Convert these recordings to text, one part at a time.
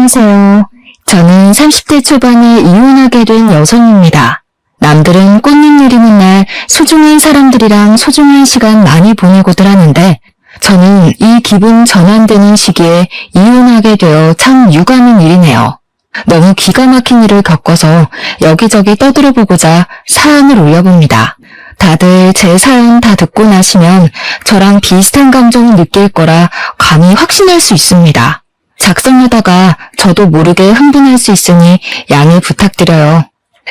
안녕하세요. 저는 30대 초반에 이혼하게 된 여성입니다. 남들은 꽃잎 내리는 날 소중한 사람들이랑 소중한 시간 많이 보내고들 하는데 저는 이 기분 전환되는 시기에 이혼하게 되어 참 유감인 일이네요. 너무 기가 막힌 일을 겪어서 여기저기 떠들어보고자 사연을 올려봅니다. 다들 제 사연 다 듣고 나시면 저랑 비슷한 감정을 느낄 거라 감히 확신할 수 있습니다. 작성하다가 저도 모르게 흥분할 수 있으니 양해 부탁드려요.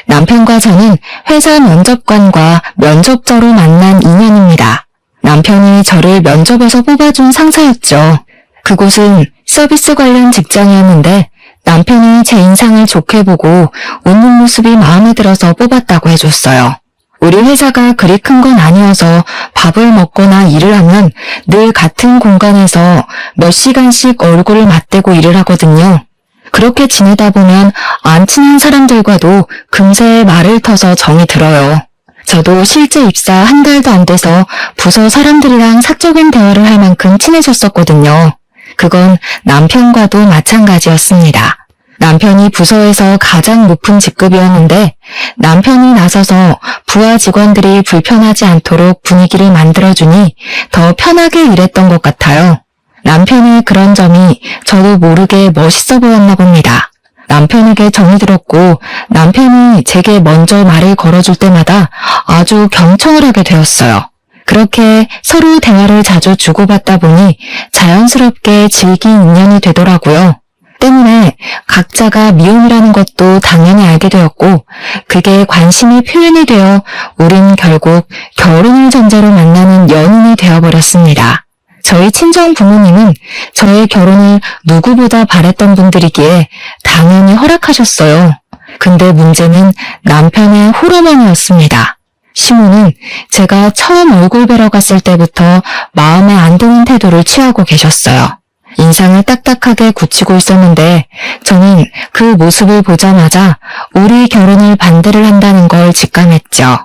남편과 저는 회사 면접관과 면접자로 만난 인연입니다. 남편이 저를 면접에서 뽑아준 상사였죠. 그곳은 서비스 관련 직장이었는데 남편이 제 인상을 좋게 보고 웃는 모습이 마음에 들어서 뽑았다고 해줬어요. 우리 회사가 그리 큰 건 아니어서 밥을 먹거나 일을 하면 늘 같은 공간에서 몇 시간씩 얼굴을 맞대고 일을 하거든요. 그렇게 지내다 보면 안 친한 사람들과도 금세 말을 터서 정이 들어요. 저도 실제 입사 한 달도 안 돼서 부서 사람들이랑 사적인 대화를 할 만큼 친해졌었거든요. 그건 남편과도 마찬가지였습니다. 남편이 부서에서 가장 높은 직급이었는데 남편이 나서서 부하 직원들이 불편하지 않도록 분위기를 만들어주니 더 편하게 일했던 것 같아요. 남편의 그런 점이 저도 모르게 멋있어 보였나 봅니다. 남편에게 정이 들었고 남편이 제게 먼저 말을 걸어줄 때마다 아주 경청을 하게 되었어요. 그렇게 서로 대화를 자주 주고받다 보니 자연스럽게 질긴 인연이 되더라고요. 때문에 각자가 미움이라는 것도 당연히 알게 되었고 그게 관심이 표현이 되어 우린 결국 결혼을 전제로 만나는 연인이 되어버렸습니다. 저희 친정 부모님은 저의 결혼을 누구보다 바랬던 분들이기에 당연히 허락하셨어요. 근데 문제는 남편의 홀어머니였습니다. 시모는 제가 처음 얼굴 뵈러 갔을 때부터 마음에 안 드는 태도를 취하고 계셨어요. 인상을 딱딱하게 굳히고 있었는데 저는 그 모습을 보자마자 우리 결혼을 반대를 한다는 걸 직감했죠.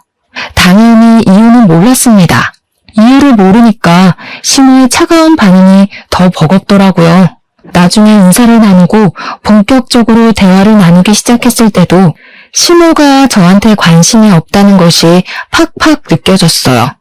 당연히 이유는 몰랐습니다. 이유를 모르니까 시모의 차가운 반응이 더 버겁더라고요. 나중에 인사를 나누고 본격적으로 대화를 나누기 시작했을 때도 시모가 저한테 관심이 없다는 것이 팍팍 느껴졌어요.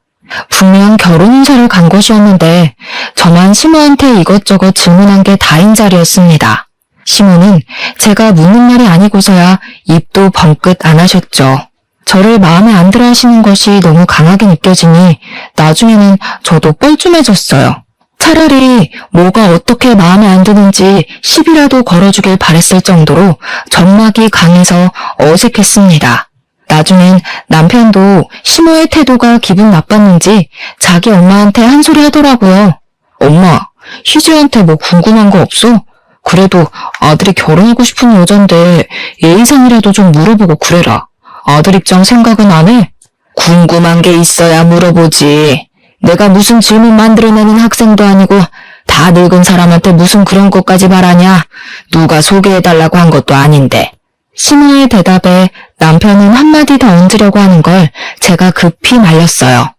분명 결혼 인사를 간 것이었는데 저만 시모한테 이것저것 질문한 게 다인 자리였습니다. 시모는 제가 묻는 말이 아니고서야 입도 번긋 안 하셨죠. 저를 마음에 안 들어 하시는 것이 너무 강하게 느껴지니 나중에는 저도 뻘쭘해졌어요. 차라리 뭐가 어떻게 마음에 안 드는지 시비라도 걸어주길 바랬을 정도로 점막이 강해서 어색했습니다. 나중엔 남편도 시모의 태도가 기분 나빴는지 자기 엄마한테 한 소리 하더라고요. 엄마, 희재한테 뭐 궁금한 거 없어? 그래도 아들이 결혼하고 싶은 여잔데 예의상이라도 좀 물어보고 그래라. 아들 입장 생각은 안 해? 궁금한 게 있어야 물어보지. 내가 무슨 질문 만들어내는 학생도 아니고 다 늙은 사람한테 무슨 그런 것까지 바라냐? 누가 소개해달라고 한 것도 아닌데. 시모의 대답에 남편은 한마디 더 얹으려고 하는 걸 제가 급히 말렸어요.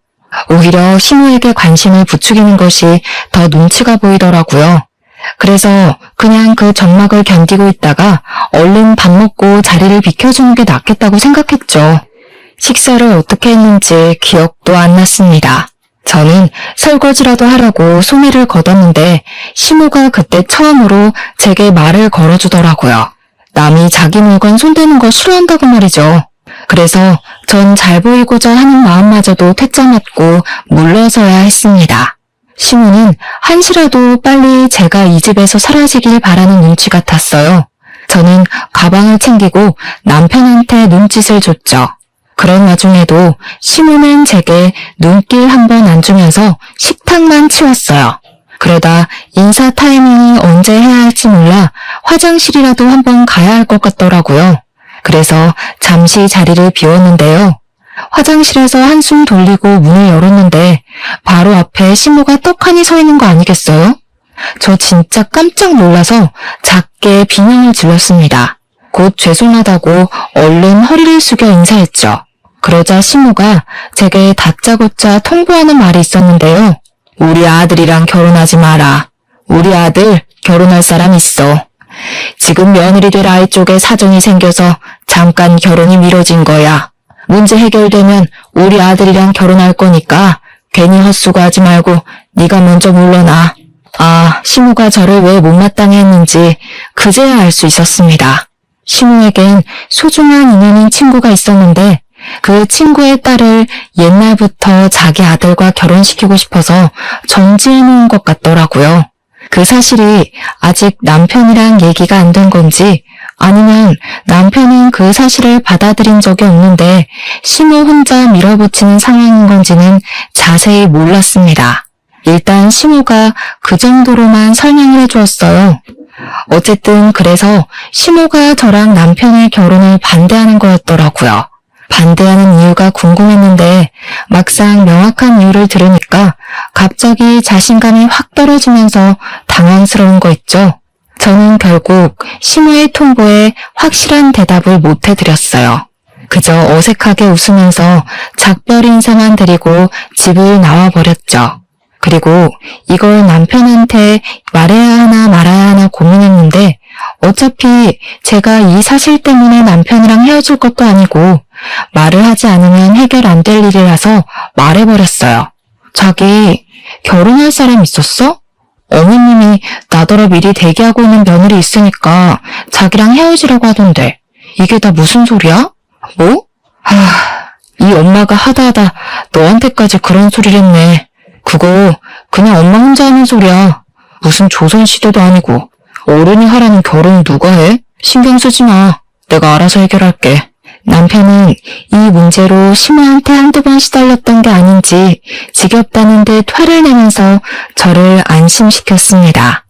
오히려 시모에게 관심을 부추기는 것이 더 눈치가 보이더라고요. 그래서 그냥 그 점막을 견디고 있다가 얼른 밥 먹고 자리를 비켜주는 게 낫겠다고 생각했죠. 식사를 어떻게 했는지 기억도 안 났습니다. 저는 설거지라도 하라고 소매를 걷었는데 시모가 그때 처음으로 제게 말을 걸어주더라고요. 남이 자기 물건 손대는 거 싫어한다고 말이죠. 그래서 전 잘 보이고자 하는 마음마저도 퇴짜 맞고 물러서야 했습니다. 시모는 한시라도 빨리 제가 이 집에서 사라지길 바라는 눈치 같았어요. 저는 가방을 챙기고 남편한테 눈짓을 줬죠. 그런 와중에도 시모는 제게 눈길 한 번 안 주면서 식탁만 치웠어요. 그러다 인사 타이밍이 언제 해야 할지 몰라 화장실이라도 한번 가야 할 것 같더라고요. 그래서 잠시 자리를 비웠는데요. 화장실에서 한숨 돌리고 문을 열었는데 바로 앞에 시모가 떡하니 서 있는 거 아니겠어요? 저 진짜 깜짝 놀라서 작게 비명을 질렀습니다. 곧 죄송하다고 얼른 허리를 숙여 인사했죠. 그러자 시모가 제게 다짜고짜 통보하는 말이 있었는데요. 우리 아들이랑 결혼하지 마라. 우리 아들 결혼할 사람 있어. 지금 며느리 될 아이 쪽에 사정이 생겨서 잠깐 결혼이 미뤄진 거야. 문제 해결되면 우리 아들이랑 결혼할 거니까 괜히 헛수고하지 말고 네가 먼저 물러나. 아, 시무가 저를 왜 못마땅해 했는지 그제야 알 수 있었습니다. 시무에겐 소중한 인연인 친구가 있었는데 그 친구의 딸을 옛날부터 자기 아들과 결혼시키고 싶어서 정지해 놓은 것 같더라고요. 그 사실이 아직 남편이랑 얘기가 안 된 건지 아니면 남편은 그 사실을 받아들인 적이 없는데 시무 혼자 밀어붙이는 상황인 건지는 자세히 몰랐습니다. 일단 시무가 그 정도로만 설명을 해주었어요. 어쨌든 그래서 시무가 저랑 남편의 결혼을 반대하는 거였더라고요. 반대하는 이유가 궁금했는데 막상 명확한 이유를 들으니까 갑자기 자신감이 확 떨어지면서 당황스러운 거 있죠. 저는 결국 시무의 통보에 확실한 대답을 못 해드렸어요. 그저 어색하게 웃으면서 작별 인사만 드리고 집을 나와버렸죠. 그리고 이걸 남편한테 말해야 하나 말아야 하나 고민했는데 어차피 제가 이 사실 때문에 남편이랑 헤어질 것도 아니고 말을 하지 않으면 해결 안 될 일이라서 말해버렸어요. 자기 결혼할 사람 있었어? 어머님이 나더러 미리 대기하고 있는 며느리 있으니까 자기랑 헤어지라고 하던데 이게 다 무슨 소리야? 뭐? 이 엄마가 하다하다 너한테까지 그런 소리를 했네. 그거 그냥 엄마 혼자 하는 소리야. 무슨 조선시대도 아니고 어른이 하라는 결혼은 누가 해? 신경 쓰지 마. 내가 알아서 해결할게. 남편은 이 문제로 시무한테 한두 번 시달렸던 게 아닌지 지겹다는데 화를 내면서 저를 안심시켰습니다.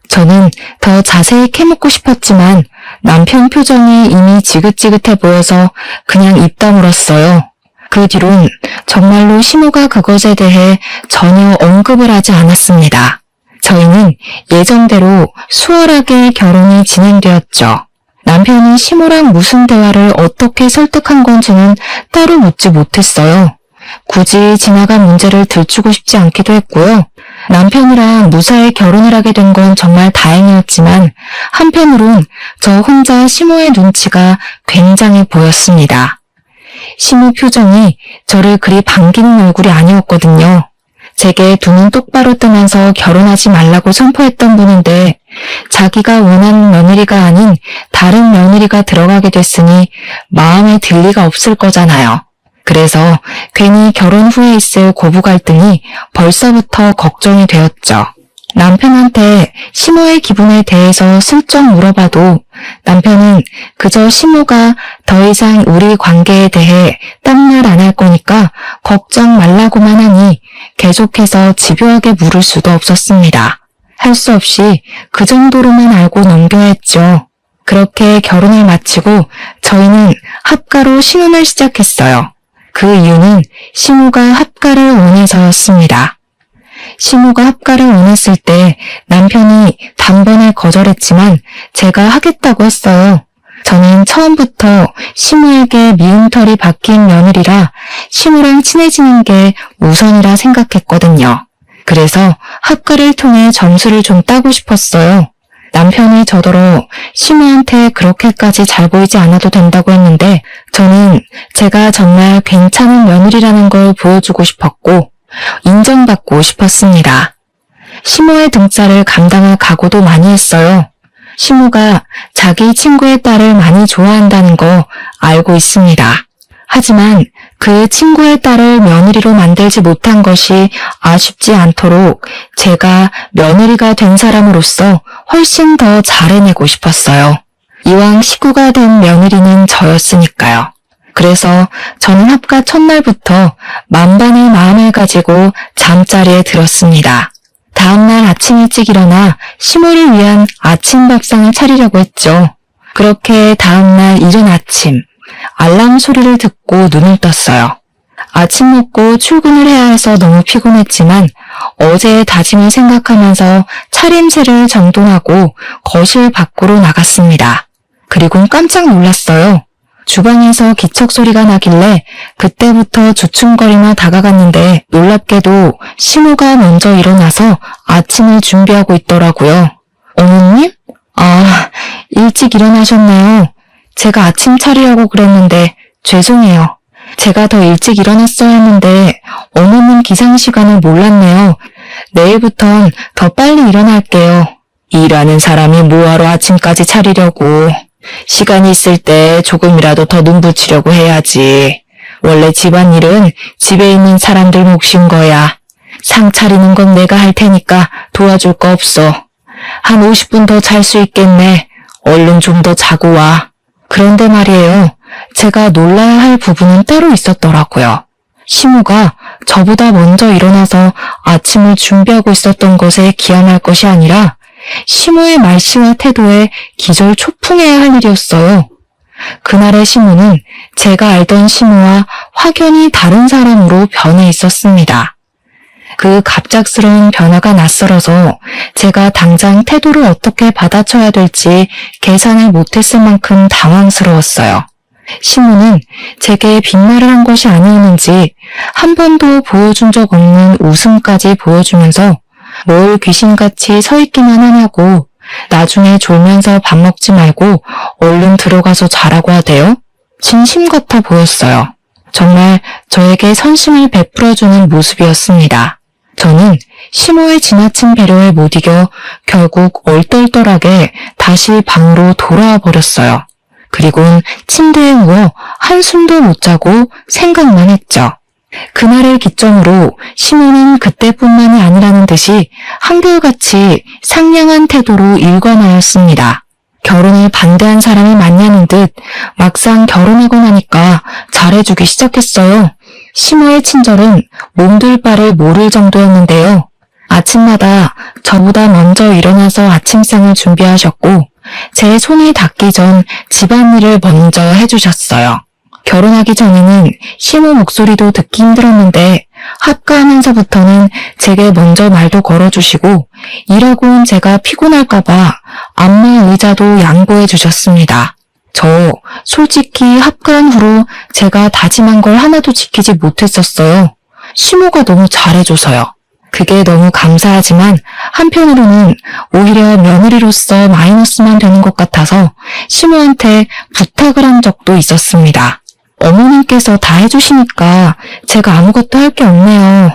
저는 더 자세히 캐묻고 싶었지만 남편 표정이 이미 지긋지긋해 보여서 그냥 입 다물었어요. 그 뒤론 정말로 시무가 그것에 대해 전혀 언급을 하지 않았습니다. 저희는 예정대로 수월하게 결혼이 진행되었죠. 남편이 시무랑 무슨 대화를 어떻게 설득한 건지는 따로 묻지 못했어요. 굳이 지나간 문제를 들추고 싶지 않기도 했고요. 남편이랑 무사히 결혼을 하게 된 건 정말 다행이었지만 한편으론 저 혼자 시무의 눈치가 굉장히 보였습니다. 시무 표정이 저를 그리 반기는 얼굴이 아니었거든요. 제게 두 눈 똑바로 뜨면서 결혼하지 말라고 선포했던 분인데 자기가 원하는 며느리가 아닌 다른 며느리가 들어가게 됐으니 마음에 들 리가 없을 거잖아요. 그래서 괜히 결혼 후에 있을 고부 갈등이 벌써부터 걱정이 되었죠. 남편한테 시무의 기분에 대해서 슬쩍 물어봐도 남편은 그저 시무가 더 이상 우리 관계에 대해 딴 말 안 할 거니까 걱정 말라고만 하니 계속해서 집요하게 물을 수도 없었습니다. 할 수 없이 그 정도로만 알고 넘겨야 했죠. 그렇게 결혼을 마치고 저희는 합가로 신혼을 시작했어요. 그 이유는 시무가 합가를 원해서였습니다. 시무가 합가를 원했을 때 남편이 단번에 거절했지만 제가 하겠다고 했어요. 저는 처음부터 시무에게 미움털이 박힌 며느리라 시무랑 친해지는 게 우선이라 생각했거든요. 그래서 합가를 통해 점수를 좀 따고 싶었어요. 남편이 저더러 시무한테 그렇게까지 잘 보이지 않아도 된다고 했는데 저는 제가 정말 괜찮은 며느리라는 걸 보여주고 싶었고 인정받고 싶었습니다. 시무의 등살을 감당할 각오도 많이 했어요. 시무가 자기 친구의 딸을 많이 좋아한다는 거 알고 있습니다. 하지만 그 친구의 딸을 며느리로 만들지 못한 것이 아쉽지 않도록 제가 며느리가 된 사람으로서 훨씬 더 잘해내고 싶었어요. 이왕 식구가 된 며느리는 저였으니까요. 그래서 저는 합가 첫날부터 만반의 마음을 가지고 잠자리에 들었습니다. 다음날 아침 일찍 일어나 시무를 위한 아침 밥상을 차리려고 했죠. 그렇게 다음날 이른 아침 알람 소리를 듣고 눈을 떴어요. 아침 먹고 출근을 해야 해서 너무 피곤했지만 어제의 다짐을 생각하면서 차림새를 정돈하고 거실 밖으로 나갔습니다. 그리고 깜짝 놀랐어요. 주방에서 기척 소리가 나길래 그때부터 주춤거리며 다가갔는데 놀랍게도 시무가 먼저 일어나서 아침을 준비하고 있더라고요. 어머님? 아, 일찍 일어나셨네요. 제가 아침 차리려고 그랬는데 죄송해요. 제가 더 일찍 일어났어야 했는데 어머님 기상 시간을 몰랐네요. 내일부턴 더 빨리 일어날게요. 일하는 사람이 뭐하러 아침까지 차리려고. 시간이 있을 때 조금이라도 더 눈붙이려고 해야지. 원래 집안일은 집에 있는 사람들 몫인 거야. 상 차리는 건 내가 할 테니까 도와줄 거 없어. 한 50분 더 잘 수 있겠네. 얼른 좀 더 자고 와. 그런데 말이에요. 제가 놀라야 할 부분은 따로 있었더라고요. 시모가 저보다 먼저 일어나서 아침을 준비하고 있었던 것에 기함할 것이 아니라 시모의 말씨와 태도에 기절 초풍해야 할 일이었어요. 그날의 시모는 제가 알던 시모와 확연히 다른 사람으로 변해 있었습니다. 그 갑작스러운 변화가 낯설어서 제가 당장 태도를 어떻게 받아쳐야 될지 계산을 못했을 만큼 당황스러웠어요. 시모는 제게 빈말을 한 것이 아니었는지 한 번도 보여준 적 없는 웃음까지 보여주면서 뭘 귀신같이 서 있기만 하냐고, 나중에 졸면서 밥 먹지 말고 얼른 들어가서 자라고 하대요. 진심 같아 보였어요. 정말 저에게 선심을 베풀어주는 모습이었습니다. 저는 시모의 지나친 배려에 못 이겨 결국 얼떨떨하게 다시 방으로 돌아와 버렸어요. 그리고는 침대에 누워 한숨도 못 자고 생각만 했죠. 그날을 기점으로 시모는 그때뿐만이 아니라는 듯이 한결같이 상냥한 태도로 일관하였습니다. 결혼을 반대한 사람이 맞냐는 듯 막상 결혼하고 나니까 잘해주기 시작했어요. 시모의 친절은 몸둘 바를 모를 정도였는데요. 아침마다 저보다 먼저 일어나서 아침상을 준비하셨고 제 손이 닿기 전 집안일을 먼저 해주셨어요. 결혼하기 전에는 시모 목소리도 듣기 힘들었는데 합가하면서부터는 제게 먼저 말도 걸어주시고 일하고 온 제가 피곤할까봐 안마 의자도 양보해 주셨습니다. 저 솔직히 합가한 후로 제가 다짐한 걸 하나도 지키지 못했었어요. 시모가 너무 잘해줘서요. 그게 너무 감사하지만 한편으로는 오히려 며느리로서 마이너스만 되는 것 같아서 시모한테 부탁을 한 적도 있었습니다. 어머님께서 다 해주시니까 제가 아무것도 할 게 없네요.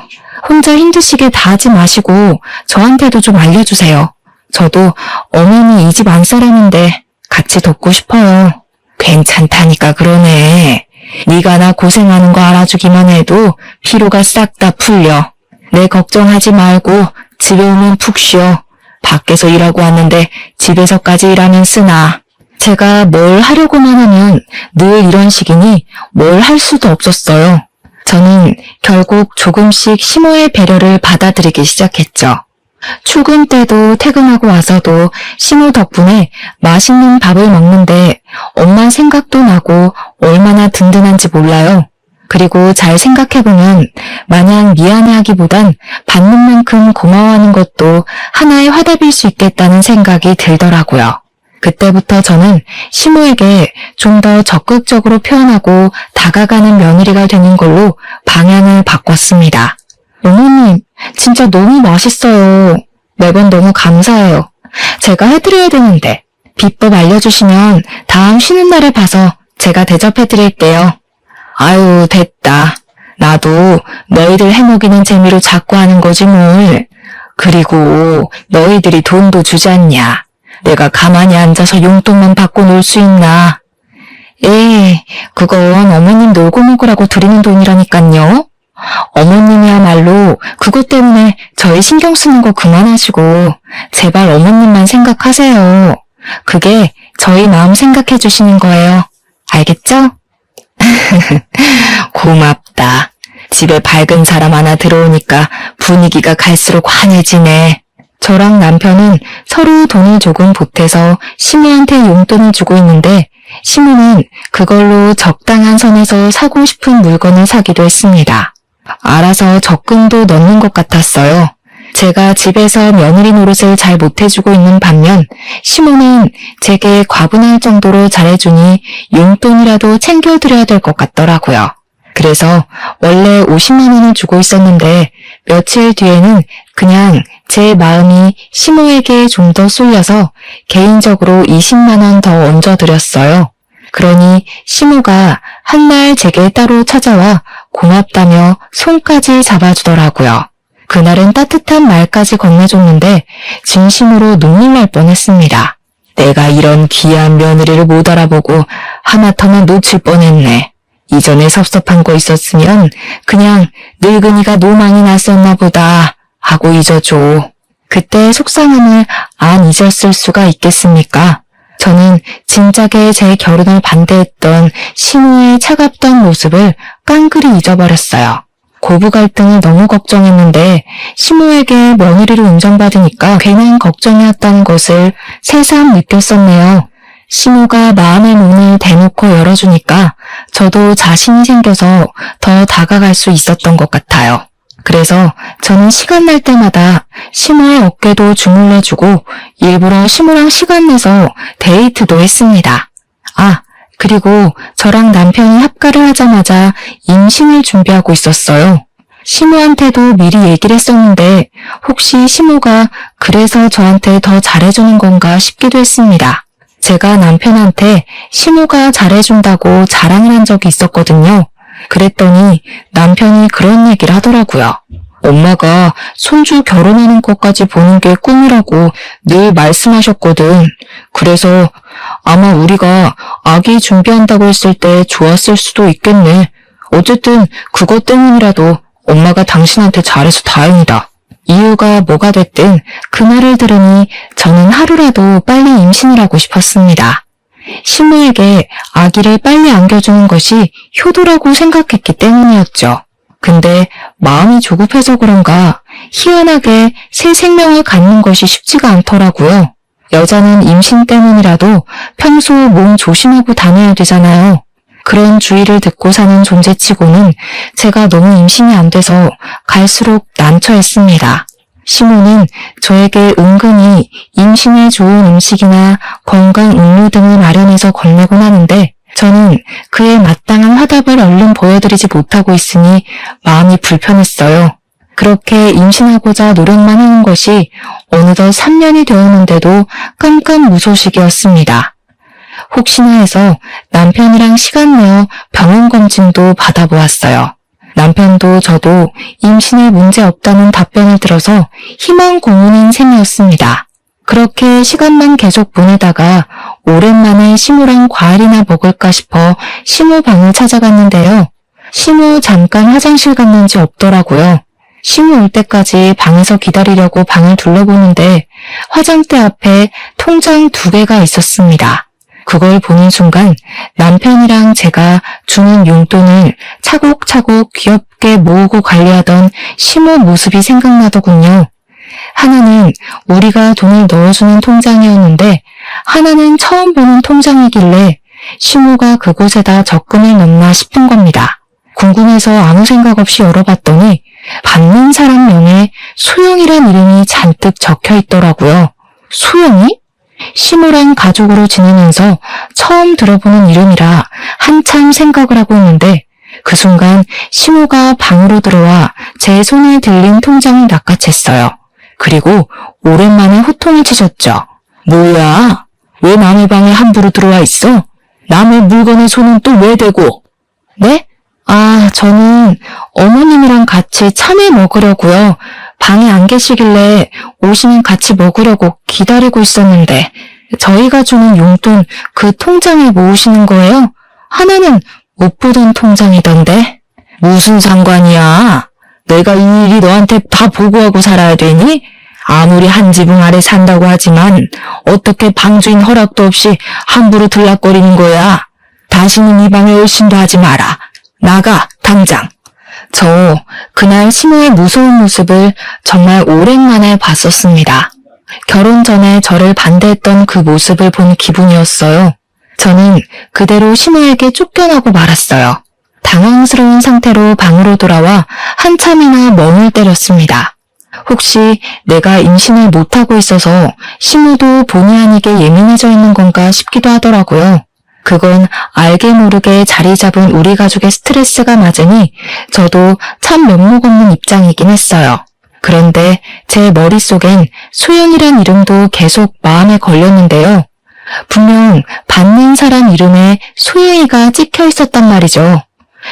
혼자 힘드시게 다 하지 마시고 저한테도 좀 알려주세요. 저도 어머니 이 집 안사람인데 같이 돕고 싶어요. 괜찮다니까 그러네. 네가 나 고생하는 거 알아주기만 해도 피로가 싹 다 풀려. 내 걱정하지 말고 집에 오면 푹 쉬어. 밖에서 일하고 왔는데 집에서까지 일하면 쓰나. 제가 뭘 하려고만 하면 늘 이런 식이니 뭘 할 수도 없었어요. 저는 결국 조금씩 시모의 배려를 받아들이기 시작했죠. 출근 때도 퇴근하고 와서도 시모 덕분에 맛있는 밥을 먹는데 엄마 생각도 나고 얼마나 든든한지 몰라요. 그리고 잘 생각해보면 마냥 미안해하기보단 받는 만큼 고마워하는 것도 하나의 화답일 수 있겠다는 생각이 들더라고요. 그때부터 저는 시모에게 좀 더 적극적으로 표현하고 다가가는 며느리가 되는 걸로 방향을 바꿨습니다. 어머님, 진짜 너무 맛있어요. 매번 너무 감사해요. 제가 해드려야 되는데 비법 알려주시면 다음 쉬는 날에 봐서 제가 대접해드릴게요. 아유, 됐다. 나도 너희들 해먹이는 재미로 자꾸 하는 거지 뭘. 그리고 너희들이 돈도 주지 않냐. 내가 가만히 앉아서 용돈만 받고 놀 수 있나. 에이, 그건 어머님 놀고 먹으라고 드리는 돈이라니깐요. 어머님이야말로 그것 때문에 저희 신경 쓰는 거 그만하시고 제발 어머님만 생각하세요. 그게 저희 마음 생각해 주시는 거예요. 알겠죠? 고맙다. 집에 밝은 사람 하나 들어오니까 분위기가 갈수록 환해지네. 저랑 남편은 서로 돈을 조금 보태서 시모한테 용돈을 주고 있는데 시모는 그걸로 적당한 선에서 사고 싶은 물건을 사기도 했습니다. 알아서 적금도 넣는 것 같았어요. 제가 집에서 며느리 노릇을 잘 못해주고 있는 반면 시모는 제게 과분할 정도로 잘해주니 용돈이라도 챙겨드려야 될 것 같더라고요. 그래서 원래 50만 원을 주고 있었는데 며칠 뒤에는 그냥 제 마음이 시모에게 좀 더 쏠려서 개인적으로 20만 원 더 얹어드렸어요. 그러니 시모가 한날 제게 따로 찾아와 고맙다며 손까지 잡아주더라고요. 그날은 따뜻한 말까지 건네줬는데 진심으로 눈물 날 뻔했습니다. 내가 이런 귀한 며느리를 못 알아보고 하마터면 놓칠 뻔했네. 이전에 섭섭한 거 있었으면 그냥 늙은이가 노망이 났었나 보다 하고 잊어줘. 그때 속상함을 안 잊었을 수가 있겠습니까? 저는 진작에 제 결혼을 반대했던 시모의 차갑던 모습을 깡그리 잊어버렸어요. 고부 갈등을 너무 걱정했는데 시모에게 며느리로 인정받으니까 괜한 걱정이었다는 것을 새삼 느꼈었네요. 시모가 마음의 문을 대놓고 열어주니까 저도 자신이 생겨서 더 다가갈 수 있었던 것 같아요. 그래서 저는 시간 날 때마다 시모의 어깨도 주물러주고 일부러 시모랑 시간 내서 데이트도 했습니다. 아, 그리고 저랑 남편이 합가를 하자마자 임신을 준비하고 있었어요. 시모한테도 미리 얘기를 했었는데 혹시 시모가 그래서 저한테 더 잘해주는 건가 싶기도 했습니다. 제가 남편한테 시모가 잘해준다고 자랑을 한 적이 있었거든요. 그랬더니 남편이 그런 얘기를 하더라고요. 엄마가 손주 결혼하는 것까지 보는 게 꿈이라고 늘 말씀하셨거든. 그래서 아마 우리가 아기 준비한다고 했을 때 좋았을 수도 있겠네. 어쨌든 그것 때문이라도 엄마가 당신한테 잘해서 다행이다. 이유가 뭐가 됐든 그 말을 들으니 저는 하루라도 빨리 임신을 하고 싶었습니다. 시모에게 아기를 빨리 안겨주는 것이 효도라고 생각했기 때문이었죠. 근데 마음이 조급해서 그런가 희한하게 새 생명을 갖는 것이 쉽지가 않더라고요. 여자는 임신 때문이라도 평소 몸 조심하고 다녀야 되잖아요. 그런 주의를 듣고 사는 존재치고는 제가 너무 임신이 안 돼서 갈수록 난처했습니다. 시모는 저에게 은근히 임신에 좋은 음식이나 건강 음료 등을 마련해서 건네곤 하는데 저는 그에 마땅한 화답을 얼른 보여드리지 못하고 있으니 마음이 불편했어요. 그렇게 임신하고자 노력만 하는 것이 어느덧 3년이 되었는데도 깜깜무소식이었습니다. 혹시나 해서 남편이랑 시간 내어 병원 검진도 받아보았어요. 남편도 저도 임신에 문제 없다는 답변을 들어서 희망 고문인 셈이었습니다. 그렇게 시간만 계속 보내다가 오랜만에 시모랑 과일이나 먹을까 싶어 시모 방을 찾아갔는데요. 시모 잠깐 화장실 갔는지 없더라고요. 시모 올 때까지 방에서 기다리려고 방을 둘러보는데 화장대 앞에 통장 2개가 있었습니다. 그걸 보는 순간 남편이랑 제가 주는 용돈을 차곡차곡 귀엽게 모으고 관리하던 시모 모습이 생각나더군요. 하나는 우리가 돈을 넣어주는 통장이었는데 하나는 처음 보는 통장이길래 시모가 그곳에다 적금을 넣나 싶은 겁니다. 궁금해서 아무 생각 없이 열어봤더니 받는 사람 명에 소영이란 이름이 잔뜩 적혀 있더라고요. 소영이? 시모랑 가족으로 지내면서 처음 들어보는 이름이라 한참 생각을 하고 있는데 그 순간 시모가 방으로 들어와 제 손에 들린 통장을 낚아챘어요. 그리고 오랜만에 호통을 치셨죠. 뭐야? 왜 남의 방에 함부로 들어와 있어? 남의 물건에 손은 또 왜 대고? 네? 아, 저는 어머님이랑 같이 참외 먹으려고요. 방에 안 계시길래 오시면 같이 먹으려고 기다리고 있었는데 저희가 주는 용돈 그 통장에 모으시는 거예요? 하나는 못 보던 통장이던데. 무슨 상관이야? 내가 이 일이 너한테 다 보고하고 살아야 되니? 아무리 한 지붕 아래 산다고 하지만 어떻게 방주인 허락도 없이 함부로 들락거리는 거야? 다시는 이 방에 얼씬도 하지 마라. 나가, 당장. 저 그날 시모의 무서운 모습을 정말 오랜만에 봤었습니다. 결혼 전에 저를 반대했던 그 모습을 본 기분이었어요. 저는 그대로 시모에게 쫓겨나고 말았어요. 당황스러운 상태로 방으로 돌아와 한참이나 멍을 때렸습니다. 혹시 내가 임신을 못하고 있어서 시모도 본의 아니게 예민해져 있는 건가 싶기도 하더라고요. 그건 알게 모르게 자리 잡은 우리 가족의 스트레스가 맞으니 저도 참 면목 없는 입장이긴 했어요. 그런데 제 머릿속엔 소영이란 이름도 계속 마음에 걸렸는데요. 분명 받는 사람 이름에 소영이가 찍혀 있었단 말이죠.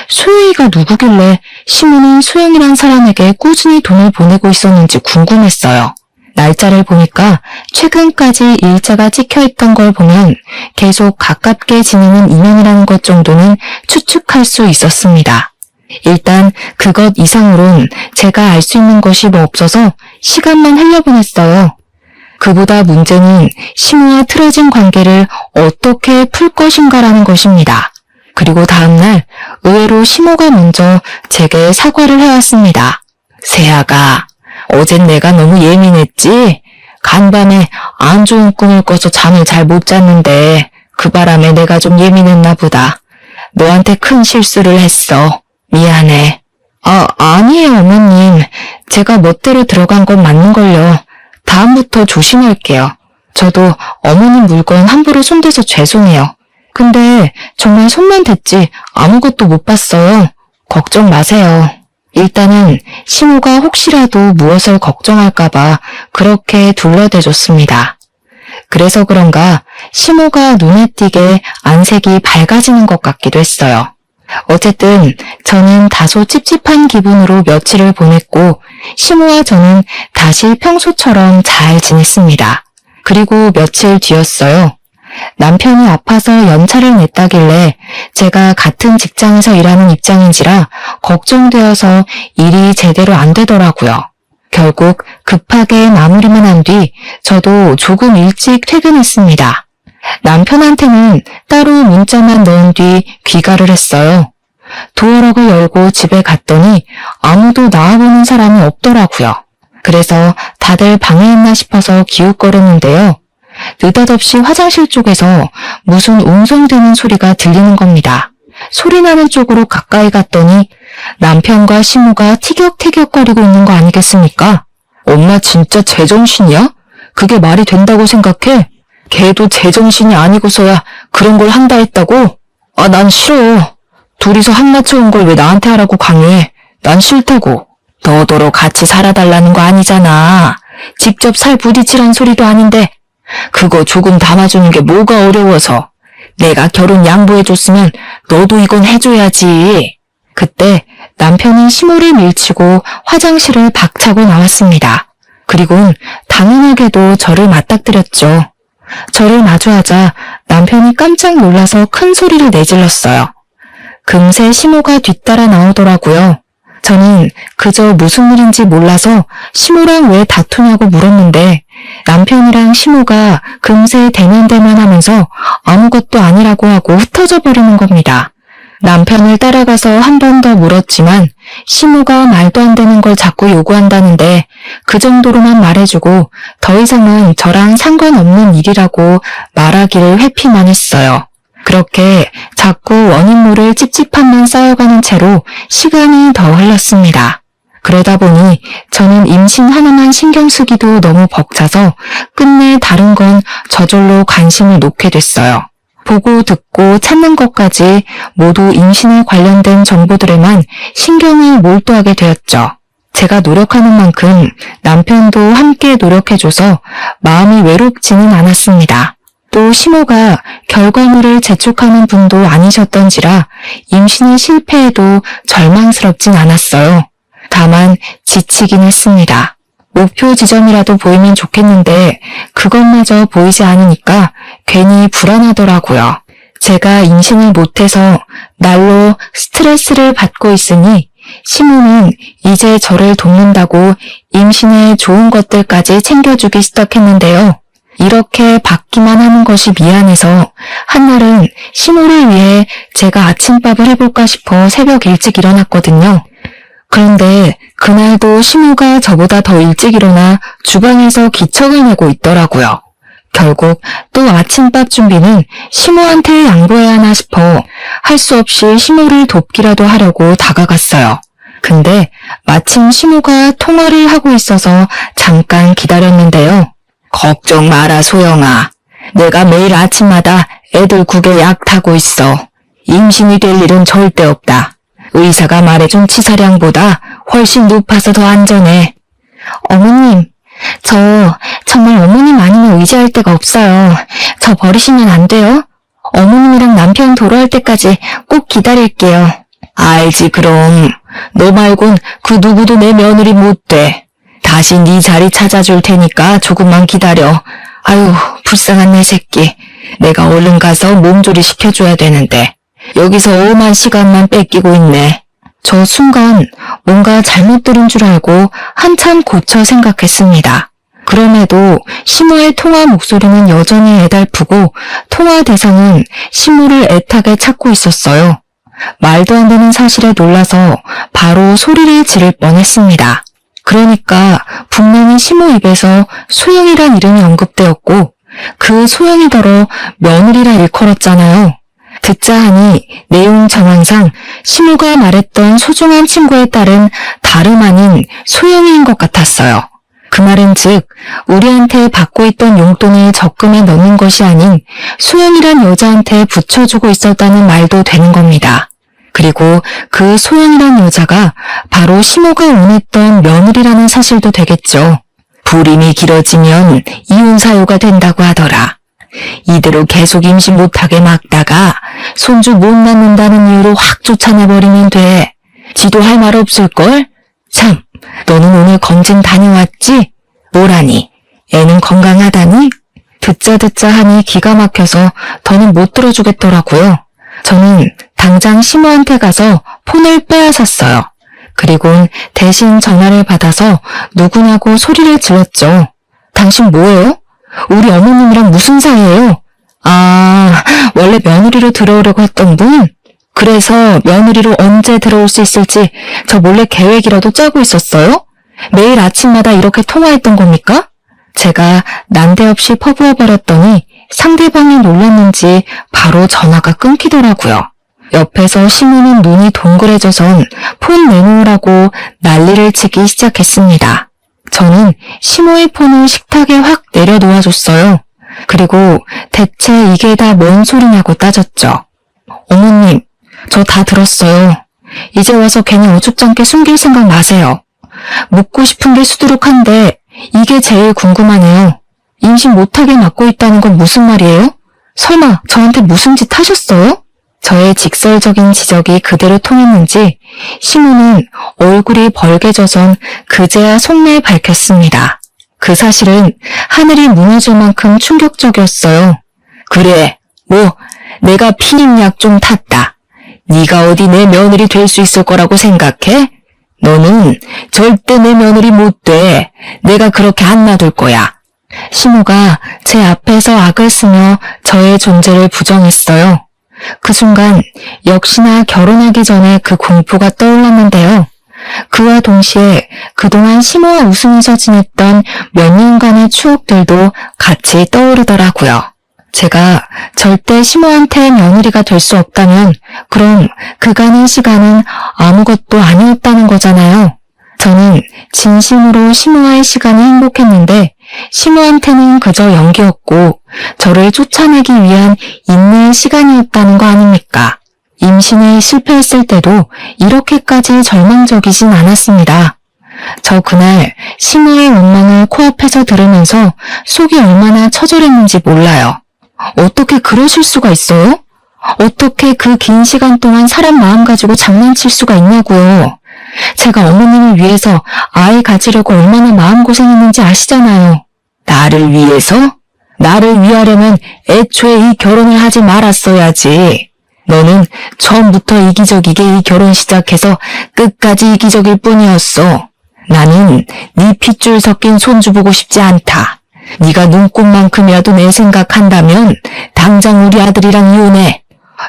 소영이가 누구길래 시모는 소영이란 사람에게 꾸준히 돈을 보내고 있었는지 궁금했어요. 날짜를 보니까 최근까지 일자가 찍혀있던 걸 보면 계속 가깝게 지내는 인연이라는 것 정도는 추측할 수 있었습니다. 일단 그것 이상으론 제가 알 수 있는 것이 뭐 없어서 시간만 흘려보냈어요. 그보다 문제는 시모와 틀어진 관계를 어떻게 풀 것인가라는 것입니다. 그리고 다음날 의외로 시모가 먼저 제게 사과를 해왔습니다. 세아가, 어젠 내가 너무 예민했지? 간밤에 안 좋은 꿈을 꿔서 잠을 잘 못 잤는데 그 바람에 내가 좀 예민했나 보다. 너한테 큰 실수를 했어. 미안해. 아니에요, 어머님. 제가 멋대로 들어간 건 맞는걸요. 다음부터 조심할게요. 저도 어머님 물건 함부로 손대서 죄송해요. 근데 정말 손만 댔지 아무것도 못 봤어요. 걱정 마세요. 일단은 시모가 혹시라도 무엇을 걱정할까봐 그렇게 둘러대줬습니다. 그래서 그런가 시모가 눈에 띄게 안색이 밝아지는 것 같기도 했어요. 어쨌든 저는 다소 찝찝한 기분으로 며칠을 보냈고 시모와 저는 다시 평소처럼 잘 지냈습니다. 그리고 며칠 뒤였어요. 남편이 아파서 연차를 냈다길래 제가 같은 직장에서 일하는 입장인지라 걱정되어서 일이 제대로 안 되더라고요. 결국 급하게 마무리만 한 뒤 저도 조금 일찍 퇴근했습니다. 남편한테는 따로 문자만 넣은 뒤 귀가를 했어요. 도어락을 열고 집에 갔더니 아무도 나와보는 사람이 없더라고요. 그래서 다들 방에 있나 싶어서 기웃거렸는데요. 느닷없이 화장실 쪽에서 무슨 웅성대는 소리가 들리는 겁니다. 소리 나는 쪽으로 가까이 갔더니 남편과 시모가 티격태격거리고 있는 거 아니겠습니까? 엄마 진짜 제정신이야? 그게 말이 된다고 생각해? 걔도 제정신이 아니고서야 그런 걸 한다 했다고? 난 싫어. 둘이서 한맞춰 걸 왜 나한테 하라고 강요해? 난 싫다고. 너더러 같이 살아달라는 거 아니잖아. 직접 살 부딪히란 소리도 아닌데 그거 조금 담아주는 게 뭐가 어려워서. 내가 결혼 양보해줬으면 너도 이건 해줘야지. 그때 남편이 시모를 밀치고 화장실을 박차고 나왔습니다. 그리고는 당연하게도 저를 맞닥뜨렸죠. 저를 마주하자 남편이 깜짝 놀라서 큰 소리를 내질렀어요. 금세 시모가 뒤따라 나오더라고요. 저는 그저 무슨 일인지 몰라서 시모랑 왜 다투냐고 물었는데 남편이랑 시모가 금세 대면대면 하면서 아무것도 아니라고 하고 흩어져 버리는 겁니다. 남편을 따라가서 한 번 더 물었지만 시모가 말도 안 되는 걸 자꾸 요구한다는데 그 정도로만 말해주고 더 이상은 저랑 상관없는 일이라고 말하기를 회피만 했어요. 그렇게 자꾸 원인 모를 찝찝함만 쌓여가는 채로 시간이 더 흘렀습니다. 그러다 보니 저는 임신 하나만 신경 쓰기도 너무 벅차서 끝내 다른 건 저절로 관심을 놓게 됐어요. 보고 듣고 찾는 것까지 모두 임신에 관련된 정보들에만 신경을 몰두하게 되었죠. 제가 노력하는 만큼 남편도 함께 노력해줘서 마음이 외롭지는 않았습니다. 또 시모가 결과물을 재촉하는 분도 아니셨던지라 임신이 실패해도 절망스럽진 않았어요. 다만 지치긴 했습니다. 목표 지점이라도 보이면 좋겠는데 그것마저 보이지 않으니까 괜히 불안하더라고요. 제가 임신을 못해서 날로 스트레스를 받고 있으니 시모는 이제 저를 돕는다고 임신에 좋은 것들까지 챙겨주기 시작했는데요. 이렇게 받기만 하는 것이 미안해서 한날은 시모를 위해 제가 아침밥을 해볼까 싶어 새벽 일찍 일어났거든요. 그런데 그날도 시모가 저보다 더 일찍 일어나 주방에서 기척을 내고 있더라고요. 결국 또 아침밥 준비는 시모한테 양보해야 하나 싶어 할 수 없이 시모를 돕기라도 하려고 다가갔어요. 근데 마침 시모가 통화를 하고 있어서 잠깐 기다렸는데요. 걱정 마라 소영아. 내가 매일 아침마다 애들 국에 약 타고 있어. 임신이 될 일은 절대 없다. 의사가 말해준 치사량보다 훨씬 높아서 더 안전해. 어머님, 저 정말 어머님 아니면 의지할 데가 없어요. 저 버리시면 안 돼요? 어머님이랑 남편 돌아올 때까지 꼭 기다릴게요. 알지 그럼. 너 말곤 그 누구도 내 며느리 못 돼. 다시 네 자리 찾아줄 테니까 조금만 기다려. 아유, 불쌍한 내 새끼. 내가 얼른 가서 몸조리 시켜줘야 되는데 여기서 오만 시간만 뺏기고 있네. 저 순간 뭔가 잘못 들은 줄 알고 한참 고쳐 생각했습니다. 그럼에도 시모의 통화 목소리는 여전히 애달프고 통화 대상은 시모를 애타게 찾고 있었어요. 말도 안 되는 사실에 놀라서 바로 소리를 지를 뻔했습니다. 그러니까 분명히 시모 입에서 소영이란 이름이 언급되었고 그 소영이더러 며느리라 일컬었잖아요. 듣자 하니 내용 정황상 시모가 말했던 소중한 친구에 따른 다름 아닌 소영이인 것 같았어요. 그 말은 즉 우리한테 받고 있던 용돈을 적금에 넣는 것이 아닌 소영이란 여자한테 붙여주고 있었다는 말도 되는 겁니다. 그리고 그 소영이란 여자가 바로 시모가 원했던 며느리라는 사실도 되겠죠. 불임이 길어지면 이혼 사유가 된다고 하더라. 이대로 계속 임신 못하게 막다가 손주 못 낳는다는 이유로 확 쫓아내버리면 돼. 지도 할 말 없을걸? 참, 너는 오늘 검진 다녀왔지? 뭐라니? 애는 건강하다니? 듣자 하니 기가 막혀서 더는 못 들어주겠더라고요. 저는 당장 시모한테 가서 폰을 빼앗았어요. 그리곤 대신 전화를 받아서 누구냐고 소리를 질렀죠. 당신 뭐예요? 우리 어머님이랑 무슨 사이예요? 아, 원래 며느리로 들어오려고 했던 분? 그래서 며느리로 언제 들어올 수 있을지 저 몰래 계획이라도 짜고 있었어요? 매일 아침마다 이렇게 통화했던 겁니까? 제가 난데없이 퍼부어버렸더니 상대방이 놀랐는지 바로 전화가 끊기더라고요. 옆에서 시모는 눈이 동그래져선 폰 내놓으라고 난리를 치기 시작했습니다. 저는 시모의 폰을 식탁에 확 내려놓아줬어요. 그리고 대체 이게 다 뭔 소리냐고 따졌죠. 어머님, 저 다 들었어요. 이제 와서 괜히 어줍잖게 숨길 생각 마세요. 묻고 싶은 게 수두룩한데 이게 제일 궁금하네요. 임신 못하게 막고 있다는 건 무슨 말이에요? 설마 저한테 무슨 짓 하셨어요? 저의 직설적인 지적이 그대로 통했는지 시모는 얼굴이 벌개져선 그제야 속내 밝혔습니다. 그 사실은 하늘이 무너질 만큼 충격적이었어요. 그래, 내가 피임약 좀 탔다. 네가 어디 내 며느리 될 수 있을 거라고 생각해? 너는 절대 내 며느리 못 돼. 내가 그렇게 안 놔둘 거야. 시모가 제 앞에서 악을 쓰며 저의 존재를 부정했어요. 그 순간 역시나 결혼하기 전에 그 공포가 떠올랐는데요. 그와 동시에 그동안 시모와 웃으면서 지냈던 몇 년간의 추억들도 같이 떠오르더라고요. 제가 절대 시모한테 며느리가 될 수 없다면 그럼 그간의 시간은 아무것도 아니었다는 거잖아요. 저는 진심으로 시모와의 시간이 행복했는데 시모한테는 그저 연기였고 저를 쫓아내기 위한 인내의 시간이었다는 거 아닙니까? 임신에 실패했을 때도 이렇게까지 절망적이진 않았습니다. 저 그날 시모의 원망을 코앞에서 들으면서 속이 얼마나 처절했는지 몰라요. 어떻게 그러실 수가 있어요? 어떻게 그 긴 시간 동안 사람 마음 가지고 장난칠 수가 있냐고요. 제가 어머님을 위해서 아이 가지려고 얼마나 마음고생했는지 아시잖아요. 나를 위해서? 나를 위하려면 애초에 이 결혼을 하지 말았어야지. 너는 처음부터 이기적이게 이 결혼 시작해서 끝까지 이기적일 뿐이었어. 나는 네 핏줄 섞인 손주 보고 싶지 않다. 네가 눈꽃만큼이라도 내 생각한다면 당장 우리 아들이랑 이혼해.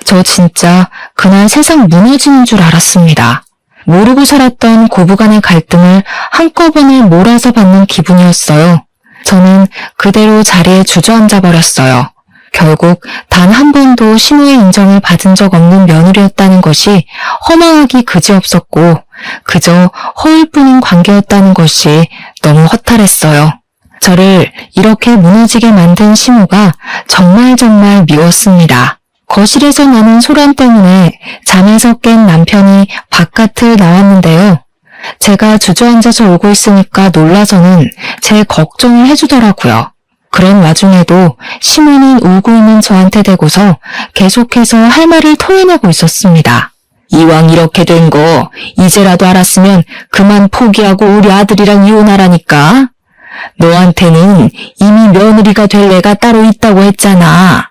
저 진짜 그날 세상 무너지는 줄 알았습니다. 모르고 살았던 고부간의 갈등을 한꺼번에 몰아서 받는 기분이었어요. 저는 그대로 자리에 주저앉아 버렸어요. 결국 단 한 번도 시모의 인정을 받은 적 없는 며느리였다는 것이 허망하기 그지없었고 그저 허울 뿐인 관계였다는 것이 너무 허탈했어요. 저를 이렇게 무너지게 만든 시모가 정말 미웠습니다. 거실에서 나는 소란 때문에 잠에서 깬 남편이 바깥을 나왔는데요. 제가 주저앉아서 울고 있으니까 놀라서는 제 걱정을 해주더라고요. 그런 와중에도 시모는 울고 있는 저한테 대고서 계속해서 할 말을 토해내고 있었습니다. 이왕 이렇게 된 거 이제라도 알았으면 그만 포기하고 우리 아들이랑 이혼하라니까. 너한테는 이미 며느리가 될 애가 따로 있다고 했잖아.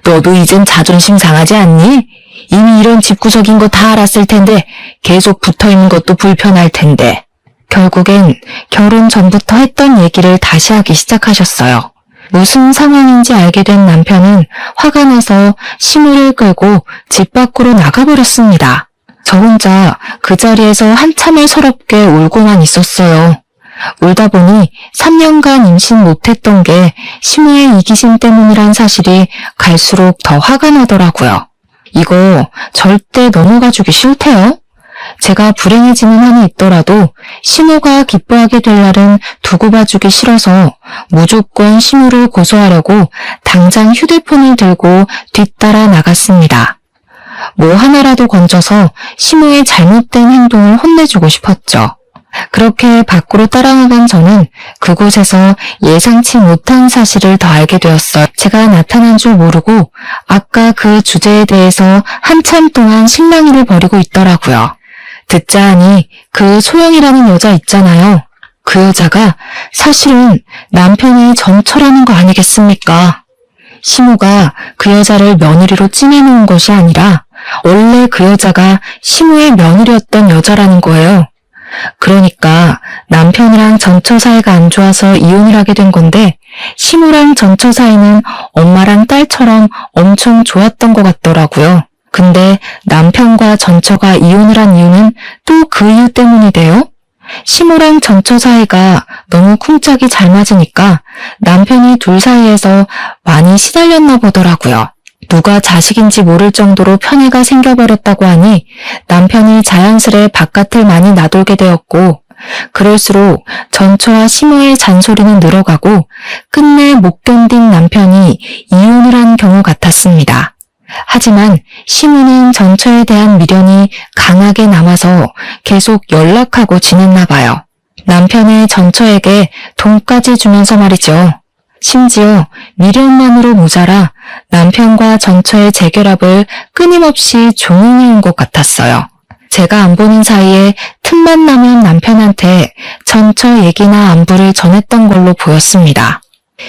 너도 이젠 자존심 상하지 않니? 이미 이런 집구석인 거 다 알았을 텐데 계속 붙어있는 것도 불편할 텐데. 결국엔 결혼 전부터 했던 얘기를 다시 하기 시작하셨어요. 무슨 상황인지 알게 된 남편은 화가 나서 시무를 끌고 집 밖으로 나가버렸습니다. 저 혼자 그 자리에서 한참을 서럽게 울고만 있었어요. 울다 보니 3년간 임신 못했던 게 시무의 이기심 때문이란 사실이 갈수록 더 화가 나더라고요. 이거 절대 넘어가주기 싫대요. 제가 불행해지는 한이 있더라도 시무가 기뻐하게 될 날은 두고 봐주기 싫어서 무조건 시무를 고소하려고 당장 휴대폰을 들고 뒤따라 나갔습니다. 뭐 하나라도 건져서 시무의 잘못된 행동을 혼내주고 싶었죠. 그렇게 밖으로 따라나간 저는 그곳에서 예상치 못한 사실을 더 알게 되었어요. 제가 나타난 줄 모르고 아까 그 주제에 대해서 한참 동안 실랑이를 벌이고 있더라고요. 듣자 하니 그 소영이라는 여자 있잖아요. 그 여자가 사실은 남편의 전처라는 거 아니겠습니까? 시무가 그 여자를 며느리로 찜해놓은 것이 아니라 원래 그 여자가 시무의 며느리였던 여자라는 거예요. 그러니까 남편이랑 전처 사이가 안 좋아서 이혼을 하게 된 건데 시무랑 전처 사이는 엄마랑 딸처럼 엄청 좋았던 것 같더라고요. 근데 남편과 전처가 이혼을 한 이유는 또 그 이유 때문이래요. 시무랑 전처 사이가 너무 쿵짝이 잘 맞으니까 남편이 둘 사이에서 많이 시달렸나 보더라고요. 누가 자식인지 모를 정도로 편애가 생겨버렸다고 하니 남편이 자연스레 바깥을 많이 나돌게 되었고 그럴수록 전처와 시모의 잔소리는 늘어가고 끝내 못 견딘 남편이 이혼을 한 경우 같았습니다. 하지만 시모는 전처에 대한 미련이 강하게 남아서 계속 연락하고 지냈나 봐요. 남편의 전처에게 돈까지 주면서 말이죠. 심지어 미련만으로 모자라 남편과 전처의 재결합을 끊임없이 종용해온 것 같았어요. 제가 안 보는 사이에 틈만 나면 남편한테 전처 얘기나 안부를 전했던 걸로 보였습니다.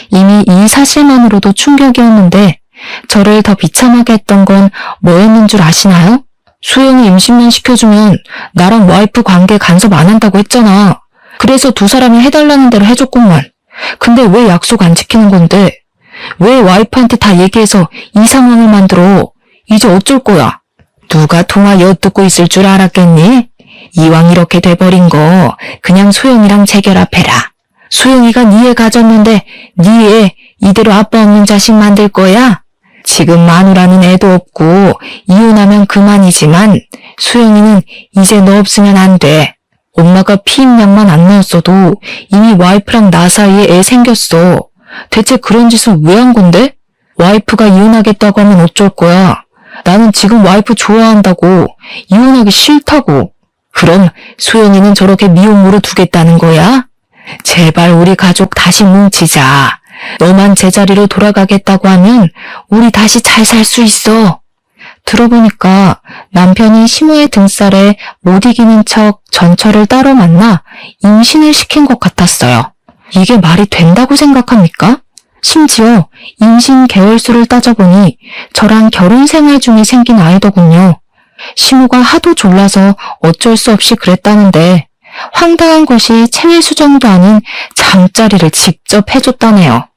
이미 이 사실만으로도 충격이었는데 저를 더 비참하게 했던 건 뭐였는 줄 아시나요? 수영이 임신만 시켜주면 나랑 와이프 관계 간섭 안 한다고 했잖아. 그래서 두 사람이 해달라는 대로 해줬구만. 근데 왜 약속 안 지키는 건데? 왜 와이프한테 다 얘기해서 이 상황을 만들어? 이제 어쩔 거야? 누가 통화 엿듣고 있을 줄 알았겠니? 이왕 이렇게 돼버린 거 그냥 소영이랑 재결합해라. 소영이가 네 애 가졌는데 네 애 이대로 아빠 없는 자식 만들 거야? 지금 마누라는 애도 없고 이혼하면 그만이지만 소영이는 이제 너 없으면 안 돼. 엄마가 피임약만 안 넣었어도 이미 와이프랑 나 사이에 애 생겼어. 대체 그런 짓을 왜 한 건데? 와이프가 이혼하겠다고 하면 어쩔 거야? 나는 지금 와이프 좋아한다고, 이혼하기 싫다고. 그럼 소영이는 저렇게 미혼모로 두겠다는 거야? 제발 우리 가족 다시 뭉치자. 너만 제자리로 돌아가겠다고 하면 우리 다시 잘 살 수 있어. 들어보니까 남편이 시모의 등살에 못 이기는 척 전처를 따로 만나 임신을 시킨 것 같았어요. 이게 말이 된다고 생각합니까? 심지어 임신 개월수를 따져보니 저랑 결혼 생활 중에 생긴 아이더군요. 시모가 하도 졸라서 어쩔 수 없이 그랬다는데 황당한 것이 체외 수정도 아닌 잠자리를 직접 해줬다네요.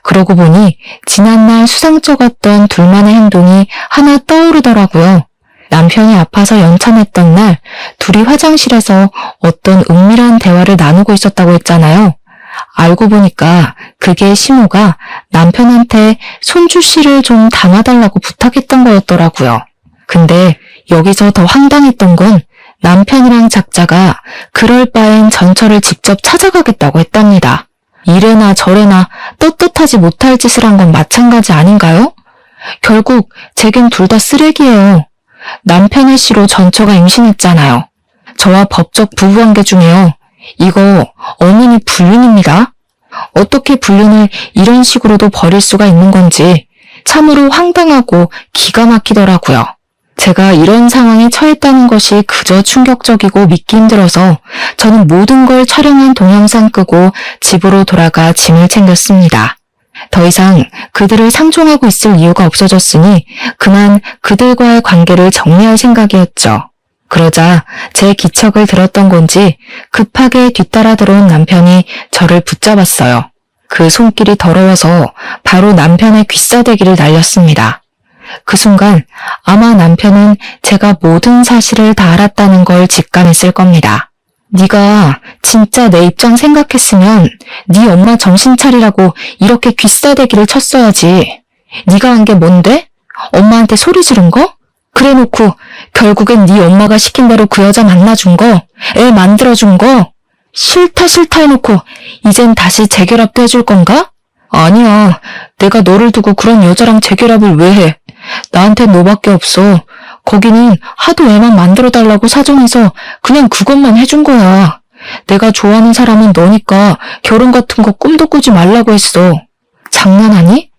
그러고 보니 지난날 수상쩍었던 둘만의 행동이 하나 떠오르더라고요. 남편이 아파서 연참했던 날 둘이 화장실에서 어떤 은밀한 대화를 나누고 있었다고 했잖아요. 알고 보니까 그게 시모가 남편한테 손주씨를 좀 담아달라고 부탁했던 거였더라고요. 근데 여기서 더 황당했던 건 남편이랑 작자가 그럴 바엔 전처를 직접 찾아가겠다고 했답니다. 이래나 저래나 떳떳하지 못할 짓을 한 건 마찬가지 아닌가요? 결국 제겐 둘 다 쓰레기예요. 남편의 씨로 전처가 임신했잖아요. 저와 법적 부부관계 중에요. 이거 엄연히 불륜입니다. 어떻게 불륜을 이런 식으로도 벌일 수가 있는 건지 참으로 황당하고 기가 막히더라고요. 제가 이런 상황에 처했다는 것이 그저 충격적이고 믿기 힘들어서 저는 모든 걸 촬영한 동영상 끄고 집으로 돌아가 짐을 챙겼습니다. 더 이상 그들을 상종하고 있을 이유가 없어졌으니 그만 그들과의 관계를 정리할 생각이었죠. 그러자 제 기척을 들었던 건지 급하게 뒤따라 들어온 남편이 저를 붙잡았어요. 그 손길이 더러워서 바로 남편의 귀싸대기를 날렸습니다. 그 순간 아마 남편은 제가 모든 사실을 다 알았다는 걸 직감했을 겁니다. 네가 진짜 내 입장 생각했으면 네 엄마 정신 차리라고 이렇게 귀싸대기를 쳤어야지. 네가 한 게 뭔데? 엄마한테 소리 지른 거? 그래놓고 결국엔 네 엄마가 시킨 대로 그 여자 만나준 거, 애 만들어준 거, 싫다 해놓고 이젠 다시 재결합도 해줄 건가? 아니야, 내가 너를 두고 그런 여자랑 재결합을 왜 해? 나한텐 너밖에 없어. 거기는 하도 애만 만들어달라고 사정해서 그냥 그것만 해준 거야. 내가 좋아하는 사람은 너니까 결혼 같은 거 꿈도 꾸지 말라고 했어. 장난하니?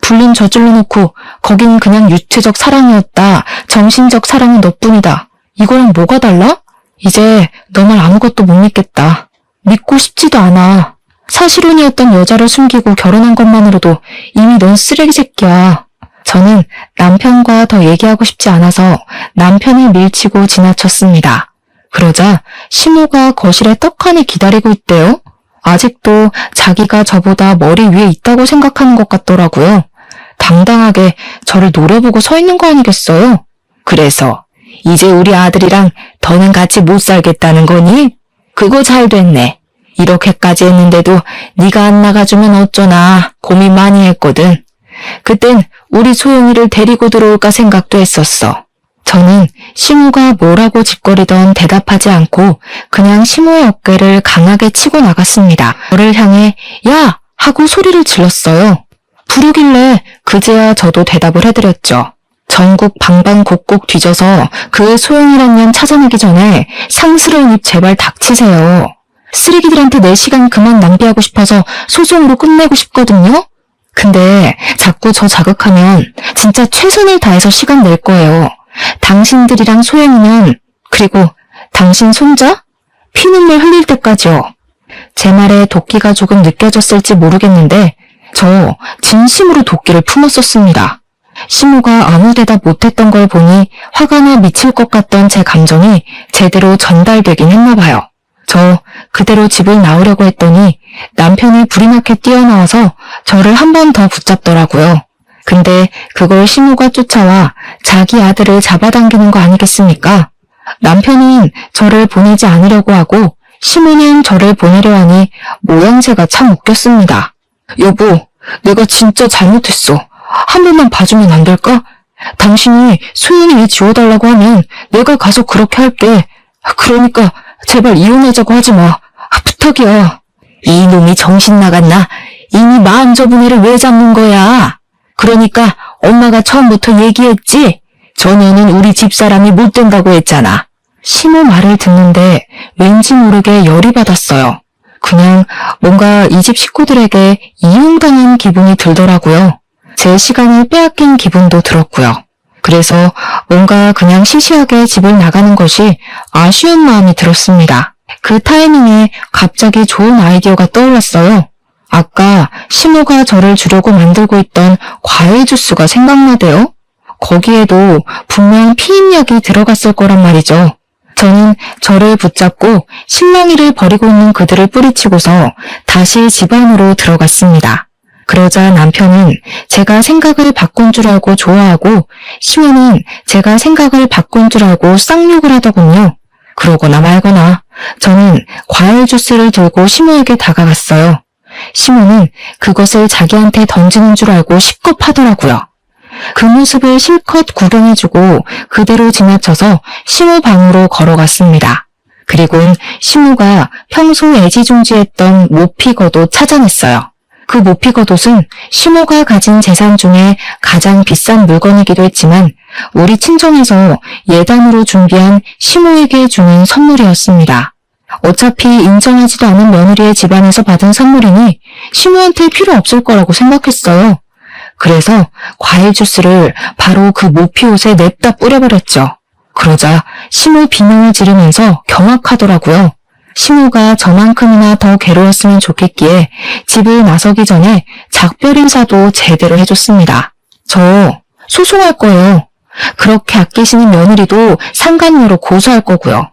불륜 저질러 놓고 거긴 그냥 유체적 사랑이었다. 정신적 사랑은 너뿐이다. 이거랑 뭐가 달라? 이제 너 말 아무것도 못 믿겠다. 믿고 싶지도 않아. 사실혼이었던 여자를 숨기고 결혼한 것만으로도 이미 넌 쓰레기 새끼야. 저는 남편과 더 얘기하고 싶지 않아서 남편을 밀치고 지나쳤습니다. 그러자 시모가 거실에 떡하니 기다리고 있대요. 아직도 자기가 저보다 머리 위에 있다고 생각하는 것 같더라고요. 당당하게 저를 노려보고 서 있는 거 아니겠어요? 그래서 이제 우리 아들이랑 더는 같이 못 살겠다는 거니? 그거 잘 됐네. 이렇게까지 했는데도 네가 안 나가주면 어쩌나 고민 많이 했거든. 그땐 우리 소영이를 데리고 들어올까 생각도 했었어. 저는 시모가 뭐라고 짓거리던 대답하지 않고 그냥 시모의 어깨를 강하게 치고 나갔습니다. 저를 향해 야! 하고 소리를 질렀어요. 부르길래 그제야 저도 대답을 해드렸죠. 전국 방방곡곡 뒤져서 그 소영이란 년 찾아내기 전에 상스러운 입 제발 닥치세요. 쓰레기들한테 내 시간 그만 낭비하고 싶어서 소송으로 끝내고 싶거든요. 근데 자꾸 저 자극하면 진짜 최선을 다해서 시간 낼 거예요. 당신들이랑 소영이면 그리고 당신 손자? 피눈물 흘릴 때까지요. 제 말에 도끼가 조금 느껴졌을지 모르겠는데 저 진심으로 도끼를 품었었습니다. 시모가 아무 대답 못했던 걸 보니 화가 나 미칠 것 같던 제 감정이 제대로 전달되긴 했나 봐요. 저 그대로 집을 나오려고 했더니 남편이 불이 나게 뛰어나와서 저를 한 번 더 붙잡더라고요. 근데 그걸 시모가 쫓아와 자기 아들을 잡아당기는 거 아니겠습니까? 남편은 저를 보내지 않으려고 하고 시모는 저를 보내려 하니 모양새가 참 웃겼습니다. 여보, 내가 진짜 잘못했어. 한 번만 봐주면 안 될까? 당신이 소영이 애 지워달라고 하면 내가 가서 그렇게 할게. 그러니까 제발 이혼하자고 하지 마. 부탁이야. 이놈이 정신 나갔나? 이미 마음 접은 애를 왜 잡는 거야? 그러니까 엄마가 처음부터 얘기했지? 저 년은 우리 집사람이 못 된다고 했잖아. 시모 말을 듣는데 왠지 모르게 열이 받았어요. 그냥 뭔가 이 집 식구들에게 이용당한 기분이 들더라고요. 제 시간을 빼앗긴 기분도 들었고요. 그래서 뭔가 그냥 시시하게 집을 나가는 것이 아쉬운 마음이 들었습니다. 그 타이밍에 갑자기 좋은 아이디어가 떠올랐어요. 아까 시모가 저를 주려고 만들고 있던 과일 주스가 생각나대요. 거기에도 분명 피임약이 들어갔을 거란 말이죠. 저는 저를 붙잡고 실랑이를 벌이고 있는 그들을 뿌리치고서 다시 집 안으로 들어갔습니다. 그러자 남편은 제가 생각을 바꾼 줄 알고 좋아하고 시모는 제가 생각을 바꾼 줄 알고 쌍욕을 하더군요. 그러거나 말거나 저는 과일 주스를 들고 시모에게 다가갔어요. 시모는 그것을 자기한테 던지는 줄 알고 식겁하더라고요. 그 모습을 실컷 구경해주고 그대로 지나쳐서 시모 방으로 걸어갔습니다. 그리곤 시모가 평소 애지중지했던 모피겉옷 찾아냈어요. 그 모피겉옷은 시모가 가진 재산 중에 가장 비싼 물건이기도 했지만 우리 친정에서 예단으로 준비한 시모에게 주는 선물이었습니다. 어차피 인정하지도 않은 며느리의 집안에서 받은 선물이니 시모한테 필요 없을 거라고 생각했어요. 그래서 과일 주스를 바로 그 모피옷에 냅다 뿌려버렸죠. 그러자 시모 비명을 지르면서 경악하더라고요. 시모가 저만큼이나 더 괴로웠으면 좋겠기에 집을 나서기 전에 작별 인사도 제대로 해줬습니다. 저 소송할 거예요. 그렇게 아끼시는 며느리도 상간녀로 고소할 거고요.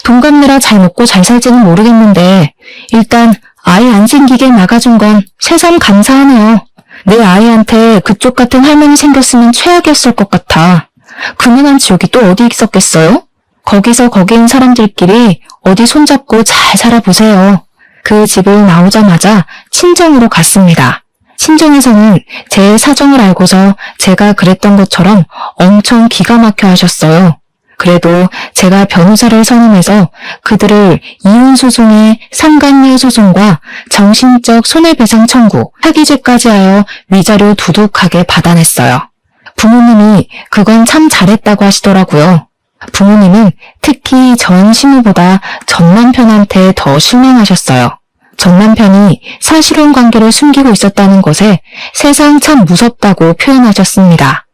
돈 갚느라 잘 먹고 잘 살지는 모르겠는데 일단 아이 안 생기게 막아준 건 새삼 감사하네요. 내 아이한테 그쪽 같은 할머니 생겼으면 최악이었을 것 같아. 그만한 지옥이 또 어디 있었겠어요? 거기서 거기인 사람들끼리 어디 손잡고 잘 살아보세요. 그 집을 나오자마자 친정으로 갔습니다. 친정에서는 제 사정을 알고서 제가 그랬던 것처럼 엄청 기가 막혀 하셨어요. 그래도 제가 변호사를 선임해서 그들을 이혼소송에 상간녀 소송과 정신적 손해배상 청구, 사기죄까지 하여 위자료 두둑하게 받아냈어요. 부모님이 그건 참 잘했다고 하시더라고요. 부모님은 특히 전 시모보다 전 남편한테 더 실망하셨어요. 전 남편이 사실혼 관계를 숨기고 있었다는 것에 세상 참 무섭다고 표현하셨습니다.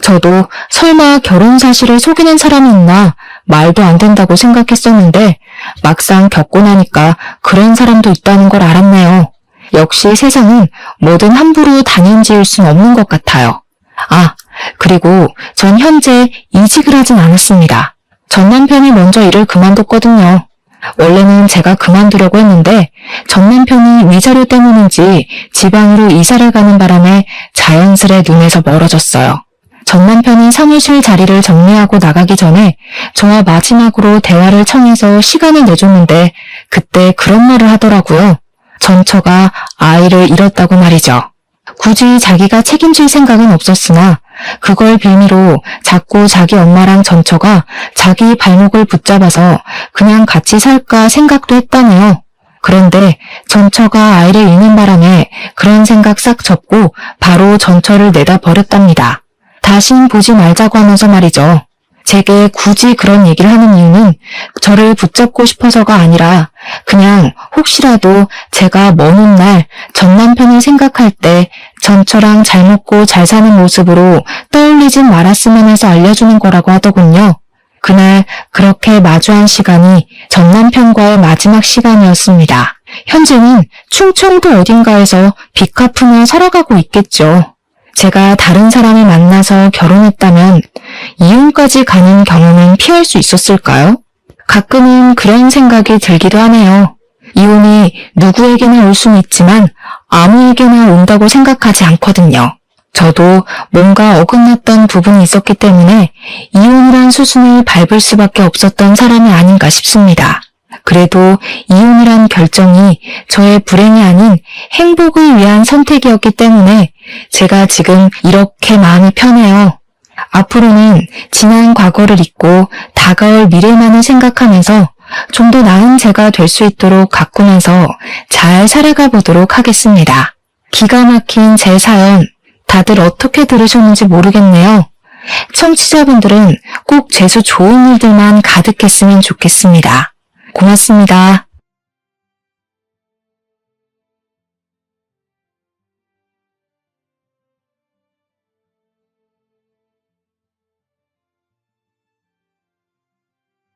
저도 설마 결혼 사실을 속이는 사람이 있나 말도 안 된다고 생각했었는데 막상 겪고 나니까 그런 사람도 있다는 걸 알았네요. 역시 세상은 뭐든 함부로 단연지을 순 없는 것 같아요. 그리고 전 현재 이직을 하진 않았습니다. 전 남편이 먼저 일을 그만뒀거든요. 원래는 제가 그만두려고 했는데 전 남편이 위자료 때문인지 지방으로 이사를 가는 바람에 자연스레 눈에서 멀어졌어요. 전 남편이 사무실 자리를 정리하고 나가기 전에 저와 마지막으로 대화를 청해서 시간을 내줬는데 그때 그런 말을 하더라고요. 전처가 아이를 잃었다고 말이죠. 굳이 자기가 책임질 생각은 없었으나 그걸 빌미로 자꾸 자기 엄마랑 전처가 자기 발목을 붙잡아서 그냥 같이 살까 생각도 했다네요. 그런데 전처가 아이를 잃는 바람에 그런 생각 싹 접고 바로 전처를 내다 버렸답니다. 다신 보지 말자고 하면서 말이죠. 제게 굳이 그런 얘기를 하는 이유는 저를 붙잡고 싶어서가 아니라 그냥 혹시라도 제가 먼 훗날 전 남편을 생각할 때 전처랑 잘 먹고 잘 사는 모습으로 떠올리진 말았으면 해서 알려주는 거라고 하더군요. 그날 그렇게 마주한 시간이 전 남편과의 마지막 시간이었습니다. 현재는 충청도 어딘가에서 빚 갚으며 살아가고 있겠죠. 제가 다른 사람을 만나서 결혼했다면 이혼까지 가는 경험은 피할 수 있었을까요? 가끔은 그런 생각이 들기도 하네요. 이혼이 누구에게나 올 수는 있지만 아무에게나 온다고 생각하지 않거든요. 저도 뭔가 어긋났던 부분이 있었기 때문에 이혼이란 수순을 밟을 수밖에 없었던 사람이 아닌가 싶습니다. 그래도 이혼이란 결정이 저의 불행이 아닌 행복을 위한 선택이었기 때문에 제가 지금 이렇게 마음이 편해요. 앞으로는 지난 과거를 잊고 다가올 미래만을 생각하면서 좀 더 나은 제가 될 수 있도록 가꾸면서 잘 살아가 보도록 하겠습니다. 기가 막힌 제 사연 다들 어떻게 들으셨는지 모르겠네요. 청취자분들은 꼭 재수 좋은 일들만 가득했으면 좋겠습니다. 고맙습니다.